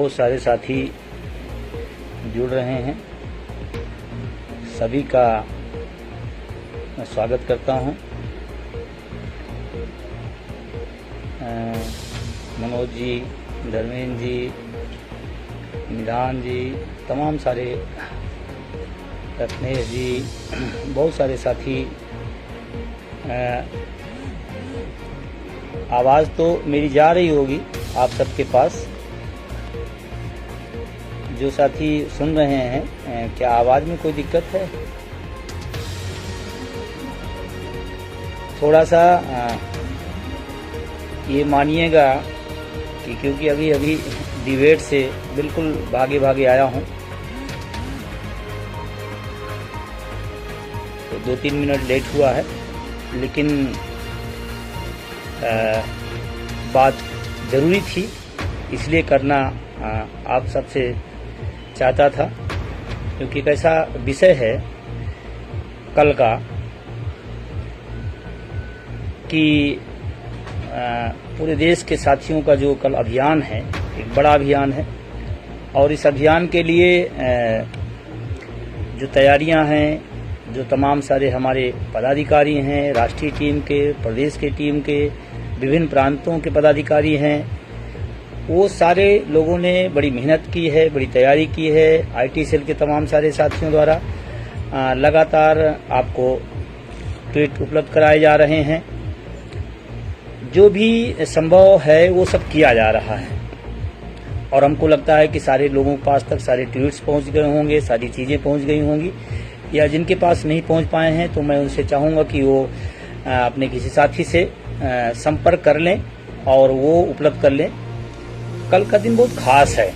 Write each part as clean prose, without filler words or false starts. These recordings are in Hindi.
बहुत सारे साथी जुड़ रहे हैं। सभी का मैं स्वागत करता हूं। मनोज जी, धर्मेंद्र जी, निधान जी, तमाम सारे, रत्नेश जी, बहुत सारे साथी। आवाज़ तो मेरी जा रही होगी आप सबके पास। जो साथी सुन रहे हैं, क्या आवाज़ में कोई दिक्कत है? थोड़ा सा ये मानिएगा कि क्योंकि अभी डिबेट से बिल्कुल भागे भागे आया हूँ, तो 2-3 मिनट लेट हुआ है, लेकिन बात ज़रूरी थी, इसलिए करना आप सबसे चाहता था। क्योंकि एक ऐसा विषय है कल का कि पूरे देश के साथियों का जो कल अभियान है, एक बड़ा अभियान है, और इस अभियान के लिए जो तैयारियां हैं, जो तमाम सारे हमारे पदाधिकारी हैं, राष्ट्रीय टीम के, प्रदेश के टीम के, विभिन्न प्रांतों के पदाधिकारी हैं, वो सारे लोगों ने बड़ी मेहनत की है, बड़ी तैयारी की है। आईटी सेल के तमाम सारे साथियों द्वारा लगातार आपको ट्वीट उपलब्ध कराए जा रहे हैं। जो भी संभव है वो सब किया जा रहा है, और हमको लगता है कि सारे लोगों के पास तक सारे ट्वीट्स पहुंच गए होंगे, सारी चीज़ें पहुंच गई होंगी, या जिनके पास नहीं पहुंच पाए हैं तो मैं उनसे चाहूँगा कि वो अपने किसी साथी से संपर्क कर लें और वो उपलब्ध कर लें। कल का दिन बहुत खास है।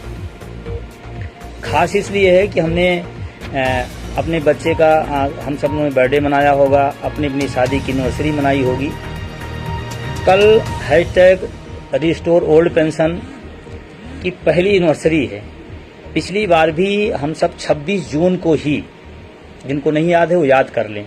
खास इसलिए है कि हमने अपने बच्चे का, हम सब ने बर्थडे मनाया होगा, अपनी शादी की एनिवर्सरी मनाई होगी। कल #रिस्टोर ओल्ड पेंशन की पहली एनिवर्सरी है। पिछली बार भी हम सब 26 जून को ही, जिनको नहीं याद है वो याद कर लें,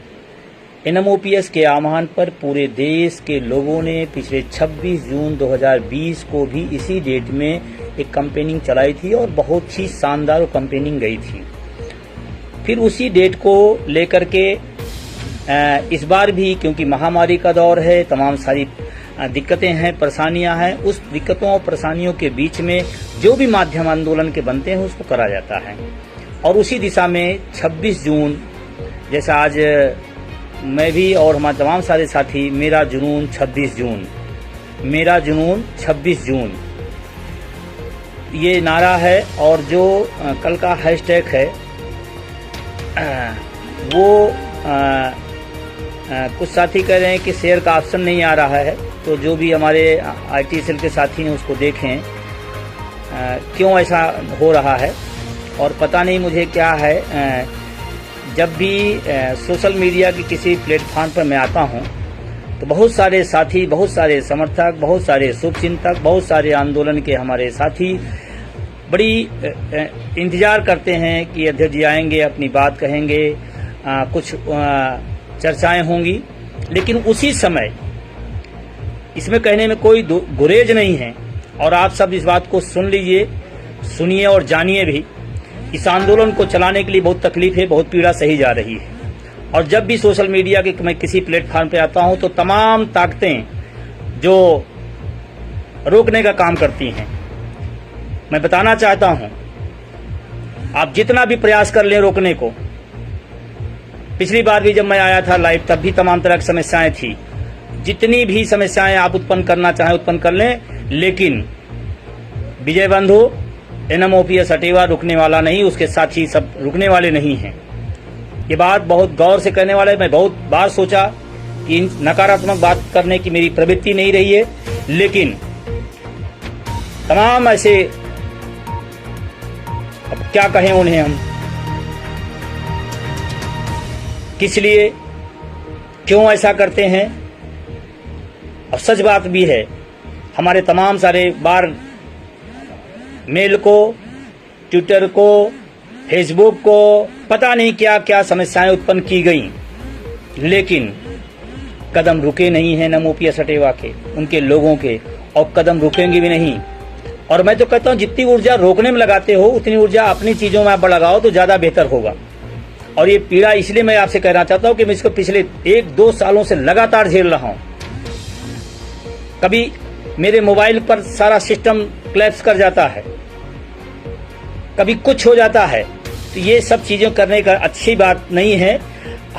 NMOPS के आह्वान पर पूरे देश के लोगों ने पिछले 26 जून 2020 को भी इसी डेट में एक कैंपेनिंग चलाई थी, और बहुत ही शानदार कैंपेनिंग गई थी। फिर उसी डेट को लेकर के इस बार भी, क्योंकि महामारी का दौर है, तमाम सारी दिक्कतें हैं, परेशानियां हैं, उस दिक्कतों और परेशानियों के बीच में जो भी माध्यम आंदोलन के बनते हैं उसको करा जाता है। और उसी दिशा में 26 जून, जैसा आज मैं भी और हमारे तमाम सारे साथी, मेरा जुनून 26 जून, मेरा जुनून 26 जून, ये नारा है। और जो कल का हैशटैग है वो कुछ साथी कह रहे हैं कि शेयर का ऑप्शन नहीं आ रहा है, तो जो भी हमारे आईटी सेल के साथी हैं उसको देखें क्यों ऐसा हो रहा है। और पता नहीं मुझे क्या है, जब भी सोशल मीडिया के किसी प्लेटफॉर्म पर मैं आता हूं तो बहुत सारे साथी, बहुत सारे समर्थक, बहुत सारे शुभचिंतक, बहुत सारे आंदोलन के हमारे साथी बड़ी इंतजार करते हैं कि अध्यक्ष जी आएंगे, अपनी बात कहेंगे, कुछ चर्चाएं होंगी। लेकिन उसी समय, इसमें कहने में कोई गुरेज नहीं है, और आप सब इस बात को सुन लीजिए, सुनिए और जानिए भी। इस आंदोलन को चलाने के लिए बहुत तकलीफ है, बहुत पीड़ा सही जा रही है। और जब भी सोशल मीडिया के मैं किसी प्लेटफॉर्म पे आता हूं तो तमाम ताकतें जो रोकने का काम करती हैं, मैं बताना चाहता हूं, आप जितना भी प्रयास कर लें रोकने को। पिछली बार भी जब मैं आया था लाइव, तब भी तमाम तरह की समस्याएं थी। जितनी भी समस्याएं आप उत्पन्न करना चाहें उत्पन्न कर लें, लेकिन विजय बंधु NMOPS हटेवा रुकने वाला नहीं, उसके साथी सब रुकने वाले नहीं हैं। ये बात बहुत गौर से कहने वाला है। मैं बहुत बार सोचा कि नकारात्मक बात करने की मेरी प्रवृत्ति नहीं रही है, लेकिन तमाम ऐसे, अब क्या कहें उन्हें हम, किस लिए, क्यों ऐसा करते हैं। और सच बात भी है, हमारे तमाम सारे बार मेल को, ट्विटर को, फेसबुक को, पता नहीं क्या क्या समस्याएं उत्पन्न की गई, लेकिन कदम रुके नहीं हैं NMOPS हटेवा के, उनके लोगों के, और कदम रुकेंगे भी नहीं। और मैं तो कहता हूं जितनी ऊर्जा रोकने में लगाते हो उतनी ऊर्जा अपनी चीजों में आप लगाओ तो ज्यादा बेहतर होगा। और ये पीड़ा इसलिए मैं आपसे कहना चाहता हूं कि मैं इसको पिछले 1-2 सालों से लगातार झेल रहा हूं। कभी मेरे मोबाइल पर सारा सिस्टम क्लैप्स कर जाता है, कभी कुछ हो जाता है, तो ये सब चीजें करने का अच्छी बात नहीं है।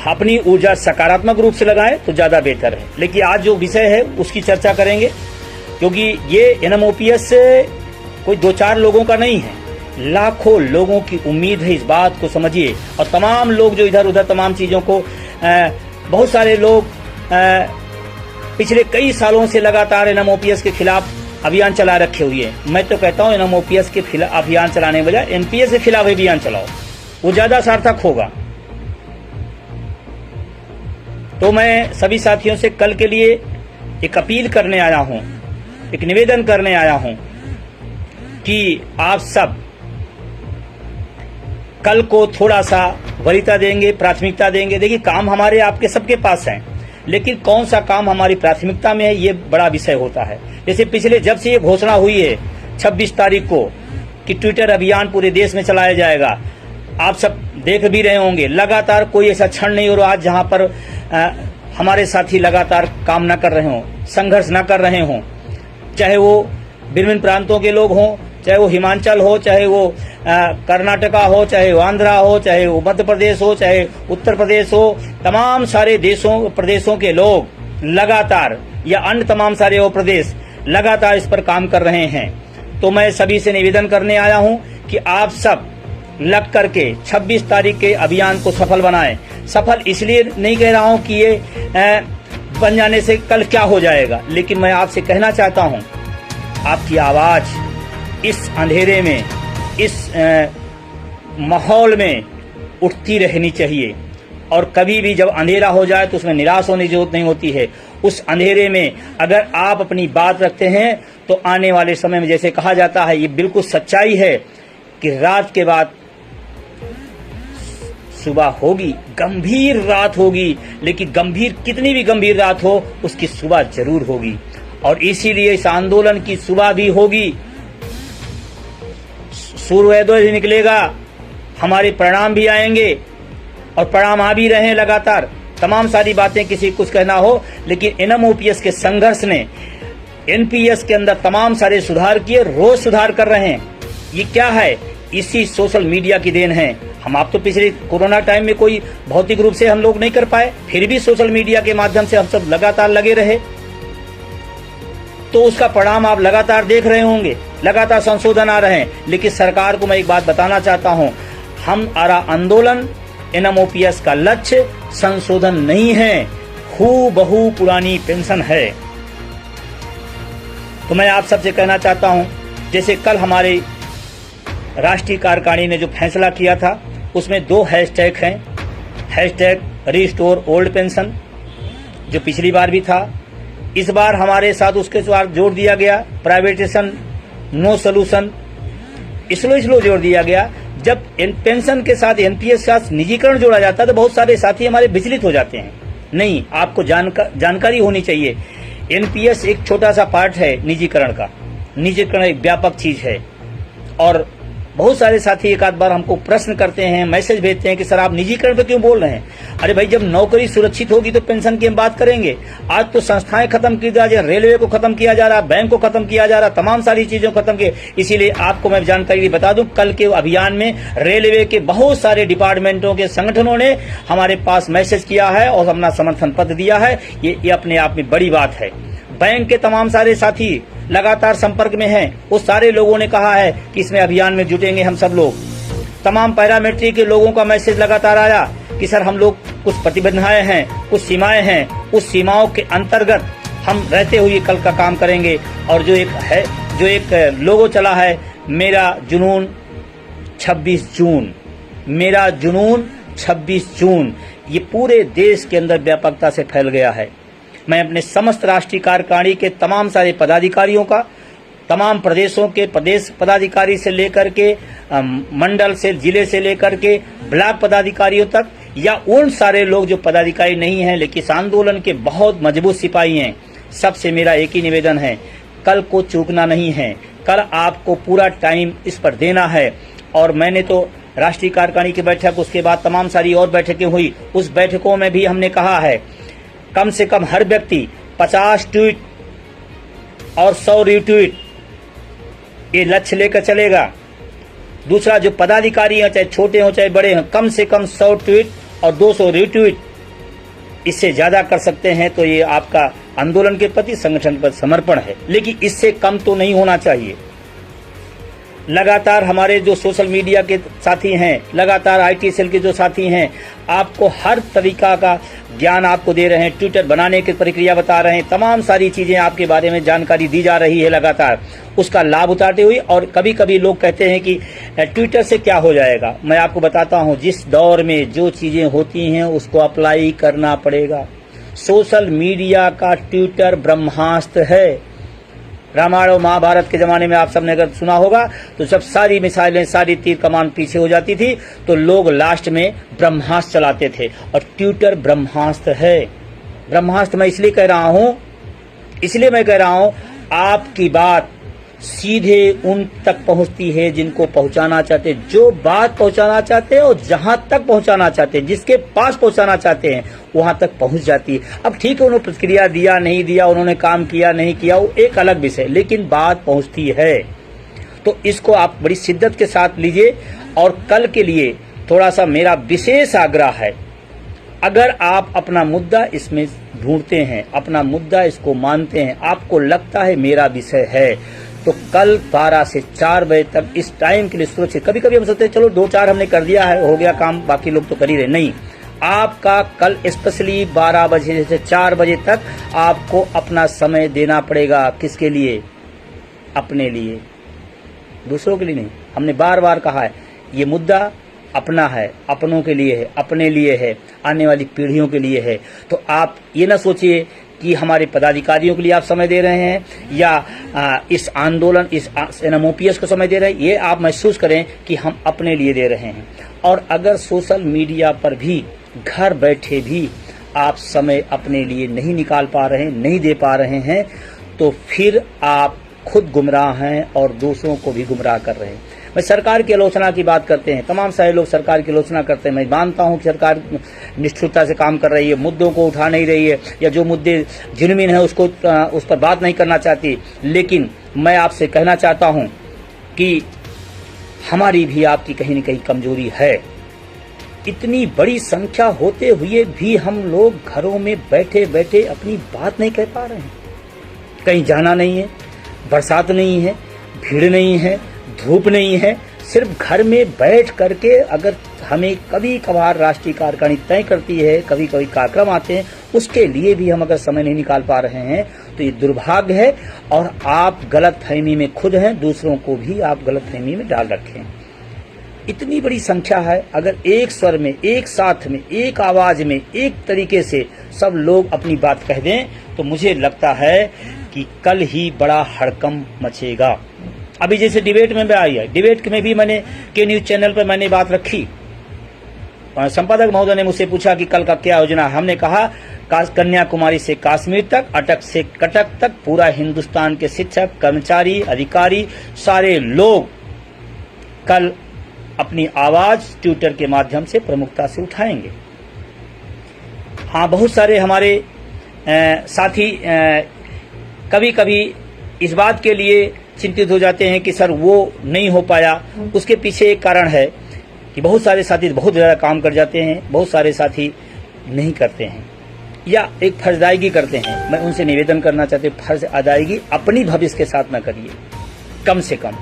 अपनी ऊर्जा सकारात्मक रूप से लगाएं तो ज्यादा बेहतर है। लेकिन आज जो विषय है उसकी चर्चा करेंगे, क्योंकि ये एनएमओपीएस कोई 2-4 लोगों का नहीं है, लाखों लोगों की उम्मीद है। इस बात को समझिए। और तमाम लोग जो इधर उधर तमाम चीजों को बहुत सारे लोग पिछले कई सालों से लगातार एनएमओपीएस के खिलाफ अभियान चला रखे हुए हैं। मैं तो कहता हूं एनएमओपीएस के खिलाफ अभियान चलाने के बजाय एनपीएस के खिलाफ अभियान चलाओ, वो ज्यादा सार्थक होगा। तो मैं सभी साथियों से कल के लिए एक अपील करने आया हूं, एक निवेदन करने आया हूं कि आप सब कल को थोड़ा सा वरीयता देंगे, प्राथमिकता देंगे। देखिए, काम हमारे आपके सबके पास है, लेकिन कौन सा काम हमारी प्राथमिकता में है ये बड़ा विषय होता है। जैसे पिछले जब से ये घोषणा हुई है 26 तारीख को कि ट्विटर अभियान पूरे देश में चलाया जाएगा, आप सब देख भी रहे होंगे, लगातार कोई ऐसा क्षण नहीं हो रहा आज जहां पर हमारे साथी लगातार काम न कर रहे हों, संघर्ष न कर रहे हों, चाहे वो विभिन्न प्रांतों के लोग हों, चाहे वो हिमाचल हो, चाहे वो कर्नाटका हो, चाहे वो आंध्रा हो, चाहे वो मध्य प्रदेश हो, चाहे उत्तर प्रदेश हो, तमाम सारे प्रदेशों के लोग लगातार, या अन्य तमाम सारे वो प्रदेश लगातार इस पर काम कर रहे हैं। तो मैं सभी से निवेदन करने आया हूं कि आप सब लग करके 26 तारीख के अभियान को सफल बनाएं। सफल इसलिए नहीं कह रहा हूं कि ये बन जाने से कल क्या हो जाएगा, लेकिन मैं आपसे कहना चाहता हूं, आपकी आवाज इस अंधेरे में, इस माहौल में उठती रहनी चाहिए। और कभी भी जब अंधेरा हो जाए तो उसमें निराश होने की जरूरत नहीं होती है। उस अंधेरे में अगर आप अपनी बात रखते हैं तो आने वाले समय में, जैसे कहा जाता है, ये बिल्कुल सच्चाई है कि रात के बाद सुबह होगी, गंभीर रात होगी, लेकिन गंभीर कितनी भी गंभीर रात हो उसकी सुबह जरूर होगी। और इसीलिए इस आंदोलन की सुबह भी होगी, सूर्योदय भी निकलेगा, हमारे परिणाम भी आएंगे और परिणाम आ भी रहे हैं लगातार। तमाम सारी बातें किसी कुछ कहना हो, लेकिन एनएमओपीएस के संघर्ष ने एनपीएस के अंदर तमाम सारे सुधार किए, रोज सुधार कर रहे हैं। ये क्या है? इसी सोशल मीडिया की देन है। हम आप तो पिछले कोरोना टाइम में कोई भौतिक रूप से हम लोग नहीं कर पाए, फिर भी सोशल मीडिया के माध्यम से हम सब लगातार लगे रहे, तो उसका परिणाम आप लगातार देख रहे होंगे, लगातार संशोधन आ रहे हैं। लेकिन सरकार को मैं एक बात बताना चाहता हूं, हमारा आंदोलन, एनएमओपीएस का लक्ष्य संशोधन नहीं है, हूबहू पुरानी पेंशन है। तो मैं आप सबसे कहना चाहता हूं, जैसे कल हमारे राष्ट्रीय कार्यकारिणी ने जो फैसला किया था उसमें 2 हैशटैग हैं, हैशटैग रिस्टोर ओल्ड पेंशन, जो पिछली बार भी था, इस बार हमारे साथ उसके साथ जोड़ दिया गया प्राइवेटाइजेशन नो सोल्यूशन, इसलिए जोड़ दिया गया। जब पेंशन के साथ एनपीएस का निजीकरण जोड़ा जाता है तो बहुत सारे साथी हमारे विचलित हो जाते हैं। नहीं, आपको जानकारी होनी चाहिए, एनपीएस एक छोटा सा पार्ट है निजीकरण का। निजीकरण एक व्यापक चीज है। और बहुत सारे साथी एक आध बार हमको प्रश्न करते हैं, मैसेज भेजते हैं कि सर आप निजीकरण पे क्यों बोल रहे हैं। अरे भाई, जब नौकरी सुरक्षित होगी तो पेंशन की हम बात करेंगे। आज तो संस्थाएं खत्म की जा रही है, रेलवे को खत्म किया जा रहा, बैंक को खत्म किया जा रहा, तमाम सारी चीजों को खत्म किया। इसीलिए आपको मैं जानकारी बता दूं, कल के अभियान में रेलवे के बहुत सारे डिपार्टमेंटों के संगठनों ने हमारे पास मैसेज किया है और अपना समर्थन पत्र दिया है। ये अपने आप में बड़ी बात है। बैंक के तमाम सारे साथी लगातार संपर्क में हैं, वो सारे लोगों ने कहा है कि इसमें अभियान में जुटेंगे हम सब लोग। तमाम पैरामेट्रिक के लोगों का मैसेज लगातार आया कि सर हम लोग कुछ प्रतिबंधाएं हैं, कुछ सीमाएं हैं, उस सीमाओं के अंतर्गत हम रहते हुए कल का काम करेंगे। और जो एक लोगो चला है, मेरा जुनून 26 जून, मेरा जुनून 26 जून, ये पूरे देश के अंदर व्यापकता से फैल गया है। मैं अपने समस्त राष्ट्रीय कार्यकारिणी के तमाम सारे पदाधिकारियों का, तमाम प्रदेशों के प्रदेश पदाधिकारी से लेकर के मंडल से, जिले से लेकर के ब्लॉक पदाधिकारियों तक, या उन सारे लोग जो पदाधिकारी नहीं हैं लेकिन इस आंदोलन के बहुत मजबूत सिपाही हैं, सबसे मेरा एक ही निवेदन है, कल को चूकना नहीं है। कल आपको पूरा टाइम इस पर देना है। और मैंने तो राष्ट्रीय कार्यकारिणी की बैठक, उसके बाद तमाम सारी और बैठकें हुई, उस बैठकों में भी हमने कहा है कम से कम हर व्यक्ति 50 ट्वीट और 100 रीट्वीट ये लक्ष्य लेकर चलेगा। दूसरा, जो पदाधिकारी हैं चाहे छोटे हों चाहे बड़े हों, कम से कम 100 ट्वीट और 200 रीट्वीट, इससे ज्यादा कर सकते हैं तो ये आपका आंदोलन के प्रति, संगठन पर समर्पण है, लेकिन इससे कम तो नहीं होना चाहिए। लगातार हमारे जो सोशल मीडिया के साथी हैं, लगातार आईटी सेल के जो साथी हैं, आपको हर तरीका का ज्ञान आपको दे रहे हैं, ट्विटर बनाने की प्रक्रिया बता रहे हैं, तमाम सारी चीजें आपके बारे में जानकारी दी जा रही है लगातार, उसका लाभ उठाते हुए। और कभी कभी लोग कहते हैं कि ट्विटर से क्या हो जाएगा। मैं आपको बताता हूं, जिस दौर में जो चीजें होती हैं उसको अप्लाई करना पड़ेगा। सोशल मीडिया का ट्विटर ब्रह्मास्त्र है। रामायण और महाभारत के जमाने में आप सबने अगर सुना होगा तो जब सारी मिसाइलें, सारी तीर कमान पीछे हो जाती थी तो लोग लास्ट में ब्रह्मास्त्र चलाते थे, और ट्विटर ब्रह्मास्त्र है। ब्रह्मास्त्र मैं इसलिए कह रहा हूं, आपकी बात सीधे उन तक पहुंचती है जिनको पहुंचाना चाहते, जो बात पहुंचाना चाहते हैं और जहां तक पहुंचाना चाहते हैं, जिसके पास पहुंचाना चाहते हैं वहां तक पहुंच जाती है। अब ठीक है, उन्होंने प्रतिक्रिया दिया नहीं दिया, उन्होंने काम किया नहीं किया, वो एक अलग विषय, लेकिन बात पहुंचती है। तो इसको आप बड़ी शिद्दत के साथ लीजिए। और कल के लिए थोड़ा सा मेरा विशेष आग्रह है, अगर आप अपना मुद्दा इसमें ढूंढते हैं, अपना मुद्दा इसको मानते हैं, आपको लगता है मेरा विषय है, तो कल 12 से 4 बजे तक इस टाइम के लिए सुरक्षित। कभी कभी हम सोचते हैं चलो 2-4 हमने कर दिया है, हो गया काम, बाकी लोग तो कर ही रहे। नहीं, आपका कल स्पेशली 12 बजे से 4 बजे तक आपको अपना समय देना पड़ेगा। किसके लिए? अपने लिए, दूसरों के लिए नहीं। हमने बार बार कहा है ये मुद्दा अपना है, अपनों के लिए है, अपने लिए है, आने वाली पीढ़ियों के लिए है। तो आप ये ना सोचिए कि हमारे पदाधिकारियों के लिए आप समय दे रहे हैं या इस आंदोलन, इस एनएमओपीएस को समय दे रहे हैं। ये आप महसूस करें कि हम अपने लिए दे रहे हैं। और अगर सोशल मीडिया पर भी घर बैठे भी आप समय अपने लिए नहीं निकाल पा रहे हैं, नहीं दे पा रहे हैं, तो फिर आप खुद गुमराह हैं और दूसरों को भी गुमराह कर रहे हैं। मैं सरकार की आलोचना की बात करते हैं, तमाम सारे लोग सरकार की आलोचना करते हैं। मैं मानता हूं कि सरकार निष्ठुरता से काम कर रही है, मुद्दों को उठा नहीं रही है, या जो मुद्दे जिनमिन है उसको उस पर बात नहीं करना चाहती। लेकिन मैं आपसे कहना चाहता हूं कि हमारी भी आपकी कहीं न कहीं कमजोरी है। इतनी बड़ी संख्या होते हुए भी हम लोग घरों में बैठे बैठे अपनी बात नहीं कह पा रहे हैं। कहीं जाना नहीं है, बरसात नहीं है, भीड़ नहीं है, धूप नहीं है, सिर्फ घर में बैठ करके अगर हमें कभी कभार राष्ट्रीय कार्यकारिणी तय करती है, कभी कभी कार्यक्रम आते हैं, उसके लिए भी हम अगर समय नहीं निकाल पा रहे हैं तो ये दुर्भाग्य है। और आप गलतफहमी में खुद हैं, दूसरों को भी आप गलतफहमी में डाल रखें। इतनी बड़ी संख्या है, अगर एक स्वर में, एक साथ में, एक आवाज में, एक तरीके से सब लोग अपनी बात कह दें तो मुझे लगता है कि कल ही बड़ा हड़कंप मचेगा। अभी जैसे डिबेट में आई है, डिबेट में भी मैंने के न्यूज चैनल पर मैंने बात रखी। संपादक महोदय ने मुझसे पूछा कि कल का क्या योजना है। हमने कहा कन्याकुमारी से कश्मीर तक, अटक से कटक तक, पूरा हिंदुस्तान के शिक्षक, कर्मचारी, अधिकारी, सारे लोग कल अपनी आवाज ट्विटर के माध्यम से प्रमुखता से उठाएंगे। हाँ, बहुत सारे हमारे साथी कभी कभी इस बात के लिए चिंतित हो जाते हैं कि सर वो नहीं हो पाया। उसके पीछे एक कारण है कि बहुत सारे साथी बहुत ज़्यादा काम कर जाते हैं, बहुत सारे साथी नहीं करते हैं या एक फर्ज अदायगी करते हैं। मैं उनसे निवेदन करना चाहती हूँ, फर्ज अदायगी अपनी भविष्य के साथ न करिए। कम से कम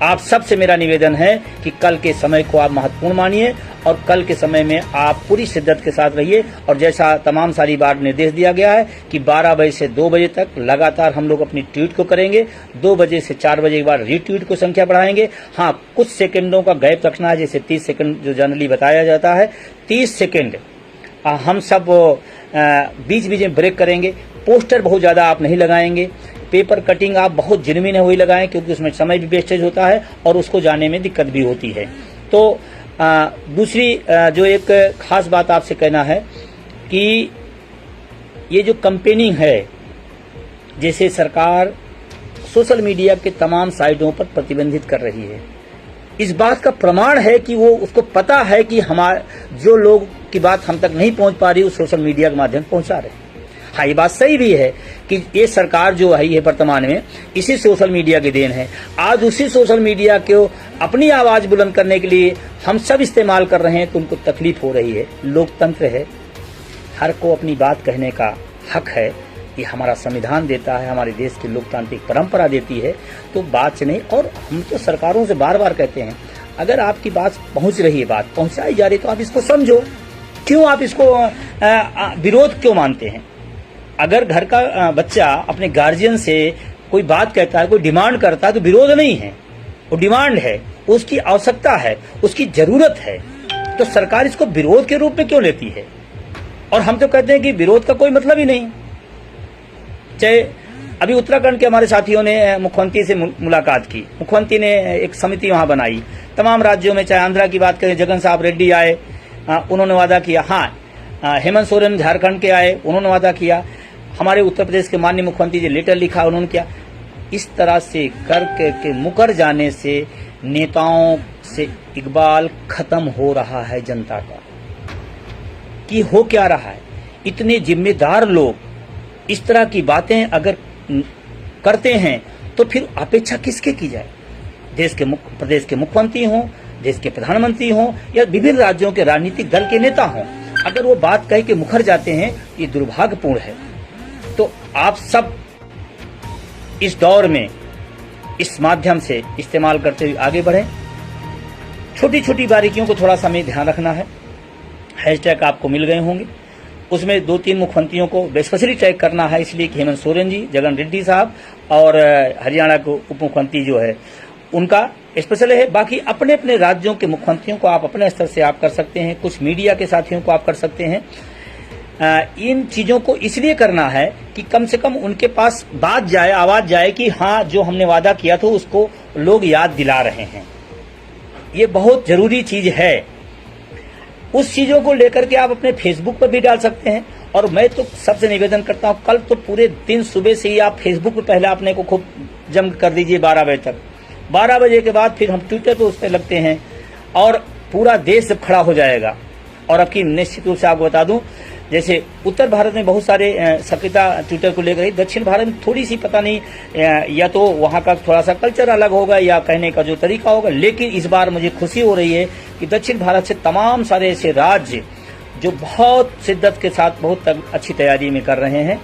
आप सबसे मेरा निवेदन है कि कल के समय को आप महत्वपूर्ण मानिए और कल के समय में आप पूरी शिद्दत के साथ रहिए। और जैसा तमाम सारी बार निर्देश दिया गया है कि 12 बजे से 2 बजे तक लगातार हम लोग अपनी ट्वीट को करेंगे, 2 बजे से 4 बजे के बाद रीट्वीट को संख्या बढ़ाएंगे। हाँ, कुछ सेकंडों का गैप रखना है, जैसे 30 सेकंड जो जनरली बताया जाता है, 30 सेकंड हम सब बीच बीच में ब्रेक करेंगे। पोस्टर बहुत ज़्यादा आप नहीं लगाएंगे, पेपर कटिंग आप बहुत जेन्युइन है वही लगाएं, क्योंकि उसमें समय भी वेस्टेज होता है और उसको जाने में दिक्कत भी होती है। तो दूसरी जो एक खास बात आपसे कहना है कि ये जो कैंपेनिंग है, जैसे सरकार सोशल मीडिया के तमाम साइटों पर प्रतिबंधित कर रही है। इस बात का प्रमाण है कि वो उसको पता है कि हमारे जो लोग की बात हम तक नहीं पहुंच पा रही वो सोशल मीडिया के माध्यम से पहुंचा रहे हैं। हाँ, ये बात सही भी है कि ये सरकार जो है वर्तमान में इसी सोशल मीडिया की देन है। आज उसी सोशल मीडिया को अपनी आवाज बुलंद करने के लिए हम सब इस्तेमाल कर रहे हैं तो उनको तकलीफ हो रही है। लोकतंत्र है, हर को अपनी बात कहने का हक है, ये हमारा संविधान देता है, हमारे देश की लोकतांत्रिक परंपरा देती है। तो बात से नहीं, और हम तो सरकारों से बार बार कहते हैं अगर आपकी बात पहुंच रही है, बात पहुंचाई जा रही है तो आप इसको समझो। क्यों आप इसको विरोध क्यों मानते हैं? अगर घर का बच्चा अपने गार्जियन से कोई बात कहता है, कोई डिमांड करता है तो विरोध नहीं है, वो डिमांड है, उसकी आवश्यकता है, उसकी जरूरत है। तो सरकार इसको विरोध के रूप में क्यों लेती है? और हम तो कहते हैं कि विरोध का कोई मतलब ही नहीं। चाहे अभी उत्तराखंड के हमारे साथियों ने मुख्यमंत्री से मुलाकात की, मुख्यमंत्री ने एक समिति वहां बनाई, तमाम राज्यों में, चाहे आंध्रा की बात करें, जगन साहब रेड्डी आए, उन्होंने वादा किया। हाँ, हेमंत सोरेन झारखंड के आए, उन्होंने वादा किया। हमारे उत्तर प्रदेश के माननीय मुख्यमंत्री जी लेटर लिखा, उन्होंने किया। इस तरह से करके मुकर जाने से नेताओं से इकबाल खत्म हो रहा है जनता का। कि हो क्या रहा है, इतने जिम्मेदार लोग इस तरह की बातें अगर करते हैं तो फिर अपेक्षा किसके की जाए? प्रदेश के मुख्यमंत्री हों, देश के प्रधानमंत्री हों, या विभिन्न राज्यों के राजनीतिक दल के नेता हों, अगर वो बात कह के मुखर जाते हैं, ये दुर्भाग्यपूर्ण है। तो आप सब इस दौर में इस माध्यम से इस्तेमाल करते हुए आगे बढ़ें। छोटी छोटी बारीकियों को थोड़ा सा हमें ध्यान रखना है। हैशटैग आपको मिल गए होंगे, उसमें 2-3 मुख्यमंत्रियों को स्पेशली टैग करना है, इसलिए कि हेमंत सोरेन जी, जगन रेड्डी साहब और हरियाणा के उप मुख्यमंत्री जो है उनका स्पेशल है। बाकी अपने अपने राज्यों के मुख्यमंत्रियों को आप अपने स्तर से आप कर सकते हैं, कुछ मीडिया के साथियों को आप कर सकते हैं। इन चीजों को इसलिए करना है कि कम से कम उनके पास बात जाए, आवाज जाए कि हाँ, जो हमने वादा किया था उसको लोग याद दिला रहे हैं। ये बहुत जरूरी चीज है। उस चीजों को लेकर के आप अपने फेसबुक पर भी डाल सकते हैं। और मैं तो सबसे निवेदन करता हूं, कल तो पूरे दिन सुबह से ही आप फेसबुक पे पहले अपने को खूब जम कर दीजिए 12 बजे तक। 12 बजे के बाद फिर हम ट्विटर पे उस पर लगते हैं और पूरा देश जब खड़ा हो जाएगा। और अब की निश्चित रूप से आपको बता दूं, जैसे उत्तर भारत में बहुत सारे सक्रियता ट्विटर को लेकर, दक्षिण भारत में थोड़ी सी पता नहीं, या तो वहां का थोड़ा सा कल्चर अलग होगा या कहने का जो तरीका होगा। लेकिन इस बार मुझे खुशी हो रही है कि दक्षिण भारत से तमाम सारे ऐसे राज्य जो बहुत शिद्दत के साथ बहुत अच्छी तैयारी में कर रहे हैं,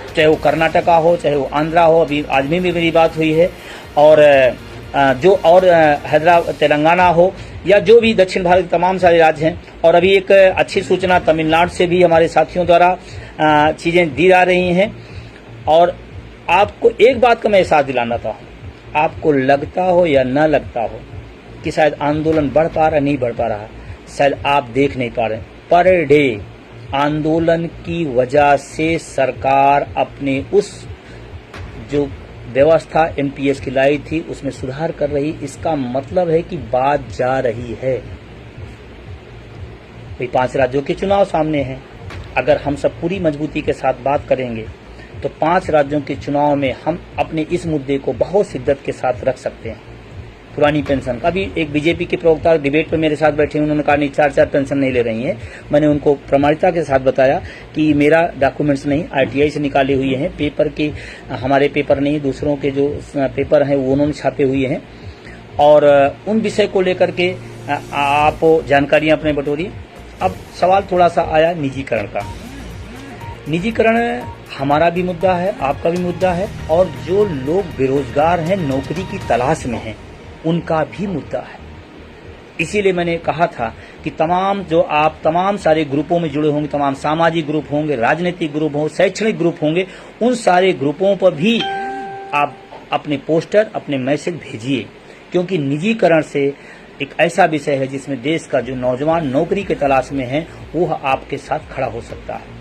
चाहे वो कर्नाटका हो, चाहे वो आंध्रा हो, अभी आज में भी मेरी बात हुई है, और जो और हैदराबाद तेलंगाना हो, या जो भी दक्षिण भारत के तमाम सारे राज्य हैं। और अभी एक अच्छी सूचना तमिलनाडु से भी हमारे साथियों द्वारा चीजें दी जा रही हैं। और आपको एक बात का मैं एहसास दिलाना था, आपको लगता हो या न लगता हो कि शायद आंदोलन बढ़ पा रहा, नहीं बढ़ पा रहा, शायद आप देख नहीं पा रहे, पर डे आंदोलन की वजह से सरकार अपने उस जो व्यवस्था एनपीएस की लाई थी उसमें सुधार कर रही। इसका मतलब है कि बात जा रही है। भाई 5 राज्यों के चुनाव सामने हैं, अगर हम सब पूरी मजबूती के साथ बात करेंगे तो 5 राज्यों के चुनाव में हम अपने इस मुद्दे को बहुत शिद्दत के साथ रख सकते हैं। पुरानी पेंशन का भी एक बीजेपी के प्रवक्ता डिबेट पे मेरे साथ बैठे, उन्होंने कहा नहीं 4 पेंशन नहीं ले रही हैं। मैंने उनको प्रमाणिकता के साथ बताया कि मेरा डॉक्यूमेंट्स नहीं, आरटीआई से निकाले हुए हैं, पेपर के हमारे पेपर नहीं, दूसरों के जो पेपर हैं वो उन्होंने छापे हुए हैं। और उन विषय को लेकर के आप जानकारियां अपने बटोरी। अब सवाल थोड़ा सा आया निजीकरण का। निजीकरण हमारा भी मुद्दा है, आपका भी मुद्दा है, और जो लोग बेरोजगार हैं, नौकरी की तलाश में हैं, उनका भी मुद्दा है। इसीलिए मैंने कहा था कि तमाम सारे ग्रुपों में जुड़े होंगे, तमाम सामाजिक ग्रुप होंगे, राजनीतिक ग्रुप होंगे, शैक्षणिक ग्रुप होंगे, उन सारे ग्रुपों पर भी आप अपने पोस्टर, अपने मैसेज भेजिए, क्योंकि निजीकरण से एक ऐसा विषय है जिसमें देश का जो नौजवान नौकरी के तलाश में है वो आपके साथ खड़ा हो सकता है।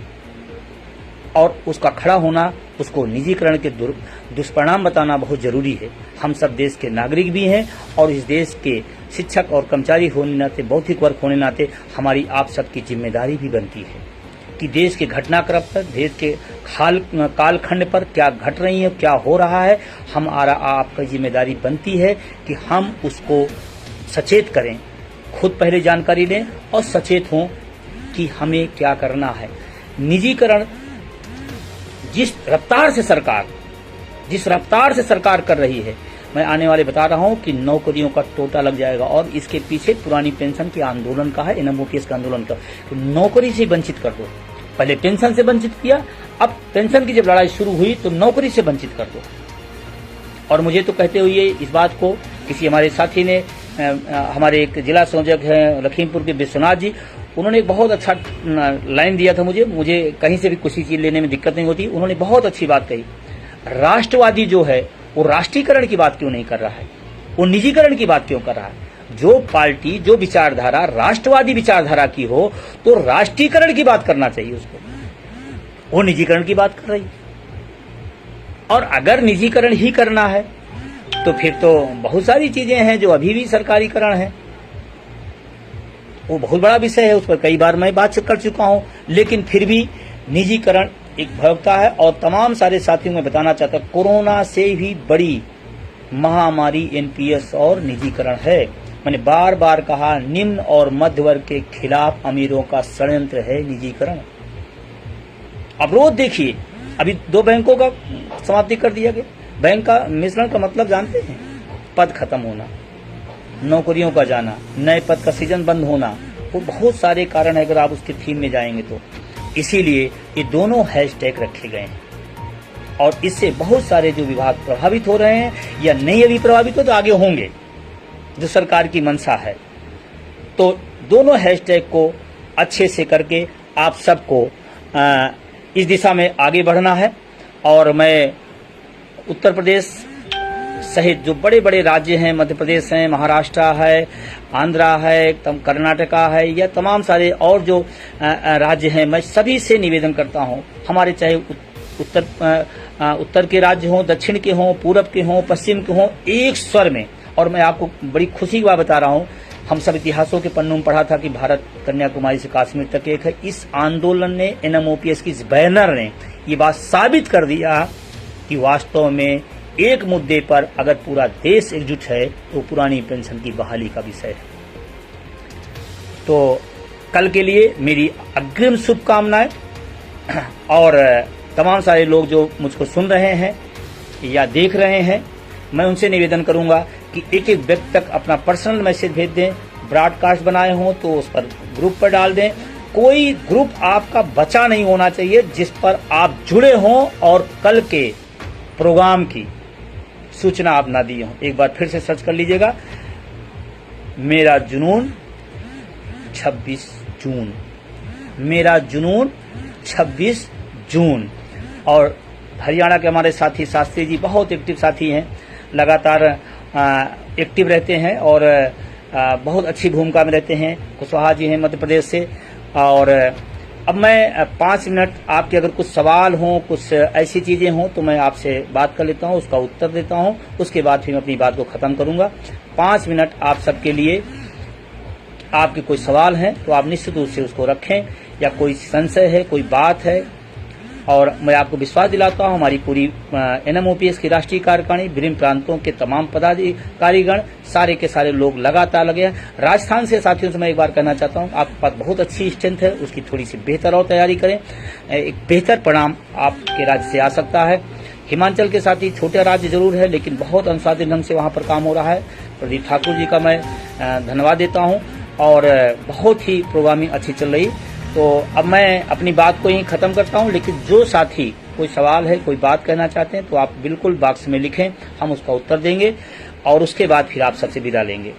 और उसका खड़ा होना, उसको निजीकरण के दुष्परिणाम बताना बहुत जरूरी है। हम सब देश के नागरिक भी हैं और इस देश के शिक्षक और कर्मचारी होने नाते, बौद्धिक वर्ग होने नाते हमारी आप सबकी जिम्मेदारी भी बनती है। कि देश के घटनाक्रम पर, देश के कालखंड पर क्या घट रही है, क्या हो रहा है, आपका जिम्मेदारी बनती है कि हम उसको सचेत करें, खुद पहले जानकारी लें और सचेत हों कि हमें क्या करना है। निजीकरण जिस रफ्तार से सरकार कर रही है, मैं आने वाले बता रहा हूं कि नौकरियों का टोटा लग जाएगा और इसके पीछे पुरानी पेंशन के आंदोलन का है, एनएमओपीएस का आंदोलन का। तो नौकरी से वंचित कर दो, पहले पेंशन से वंचित किया, अब पेंशन की जब लड़ाई शुरू हुई तो नौकरी से वंचित कर दो। और मुझे तो कहते हुए इस बात को किसी हमारे साथी ने, हमारे एक जिला संयोजक है लखीमपुर के विश्वनाथ जी, उन्होंने एक बहुत अच्छा लाइन दिया था मुझे कहीं से भी कुछ चीज लेने में दिक्कत नहीं होती। उन्होंने बहुत अच्छी बात कही, राष्ट्रवादी जो है वो राष्ट्रीयकरण की बात क्यों नहीं कर रहा है, वो निजीकरण की बात क्यों कर रहा है। जो पार्टी, जो विचारधारा राष्ट्रवादी विचारधारा की हो तो राष्ट्रीयकरण की बात करना चाहिए उसको, वो निजीकरण की बात कर रही है। और अगर निजीकरण ही करना है तो फिर तो बहुत सारी चीजें हैं जो अभी भी सरकारीकरण है, वो बहुत बड़ा विषय है, उस पर कई बार मैं बात कर चुका हूं। लेकिन फिर भी निजीकरण एक भयावहता है। और तमाम सारे साथियों में बताना चाहता हूं, कोरोना से भी बड़ी महामारी एनपीएस और निजीकरण है। मैंने बार बार कहा, निम्न और मध्य वर्ग के खिलाफ अमीरों का षड्यंत्र है निजीकरण। अवरोध देखिए, अभी 2 बैंकों का समाप्ति कर दिया गया। बैंक का मिश्रण का मतलब जानते हैं, पद खत्म होना, नौकरियों का जाना, नए पद का सीजन बंद होना, वो बहुत सारे कारण है अगर आप उसके थीम में जाएंगे तो। इसीलिए ये दोनों हैशटैग रखे गए हैं और इससे बहुत सारे जो विभाग प्रभावित हो रहे हैं या नहीं अभी प्रभावित हो तो आगे होंगे, जो सरकार की मंशा है। तो दोनों हैशटैग को अच्छे से करके आप सबको इस दिशा में आगे बढ़ना है। और मैं उत्तर प्रदेश सहित जो बड़े बड़े राज्य हैं, मध्य प्रदेश है, महाराष्ट्र है, आंध्रा है, कर्नाटका है, या तमाम सारे और जो राज्य हैं, मैं सभी से निवेदन करता हूं, हमारे चाहे उत्तर के राज्य हों, दक्षिण के हों, पूरब के हों, पश्चिम के हों, एक स्वर में। और मैं आपको बड़ी खुशी की बात बता रहा हूं, हम सब इतिहासों के पन्नों में पढ़ा था कि भारत कन्याकुमारी से कश्मीर तक एक है। इस आंदोलन ने, एनएमओपीएस की इस बैनर ने ये बात साबित कर दिया कि वास्तव में एक मुद्दे पर अगर पूरा देश एकजुट है तो पुरानी पेंशन की बहाली का विषय है। तो कल के लिए मेरी अग्रिम शुभकामनाएं। और तमाम सारे लोग जो मुझको सुन रहे हैं या देख रहे हैं, मैं उनसे निवेदन करूंगा कि एक एक व्यक्ति तक अपना पर्सनल मैसेज भेज दें। ब्रॉडकास्ट बनाए हों तो उस पर ग्रुप पर डाल दें। कोई ग्रुप आपका बचा नहीं होना चाहिए जिस पर आप जुड़े हों और कल के प्रोग्राम की सूचना आप ना दी हो। एक बार फिर से सर्च कर लीजिएगा, मेरा जुनून 26 जून, मेरा जुनून 26 जून। और हरियाणा के हमारे साथी शास्त्री जी बहुत एक्टिव साथी हैं, लगातार एक्टिव रहते हैं और बहुत अच्छी भूमिका में रहते हैं। कुशवाहा जी हैं मध्य प्रदेश से। और अब मैं 5 मिनट आपके अगर कुछ सवाल हों, कुछ ऐसी चीजें हों तो मैं आपसे बात कर लेता हूं, उसका उत्तर देता हूं, उसके बाद फिर मैं अपनी बात को खत्म करूंगा। 5 मिनट आप सबके लिए। आपके कोई सवाल हैं तो आप निश्चित रूप से उसको रखें, या कोई संशय है, कोई बात है। और मैं आपको विश्वास दिलाता हूं, हमारी पूरी एनएमओपीएस की राष्ट्रीय कार्यकारिणी, विभिन्न प्रांतों के तमाम पदाधिकारीगण, सारे के सारे लोग लगातार लगे हैं। राजस्थान से साथियों से मैं एक बार कहना चाहता हूं, आपके पास बहुत अच्छी स्ट्रेंथ है, उसकी थोड़ी सी बेहतर और तैयारी करें, एक बेहतर परिणाम आपके राज्य से आ सकता है। हिमाचल के साथी छोटे राज्य जरूर है लेकिन बहुत अनुशासित ढंग से वहां पर काम हो रहा है। प्रदीप ठाकुर जी का मैं धन्यवाद देता हूं और बहुत ही प्रोग्रामिंग अच्छी चल रही। तो अब मैं अपनी बात को यहीं खत्म करता हूं, लेकिन जो साथी कोई सवाल है, कोई बात कहना चाहते हैं तो आप बिल्कुल बॉक्स में लिखें, हम उसका उत्तर देंगे और उसके बाद फिर आप सबसे विदा लेंगे।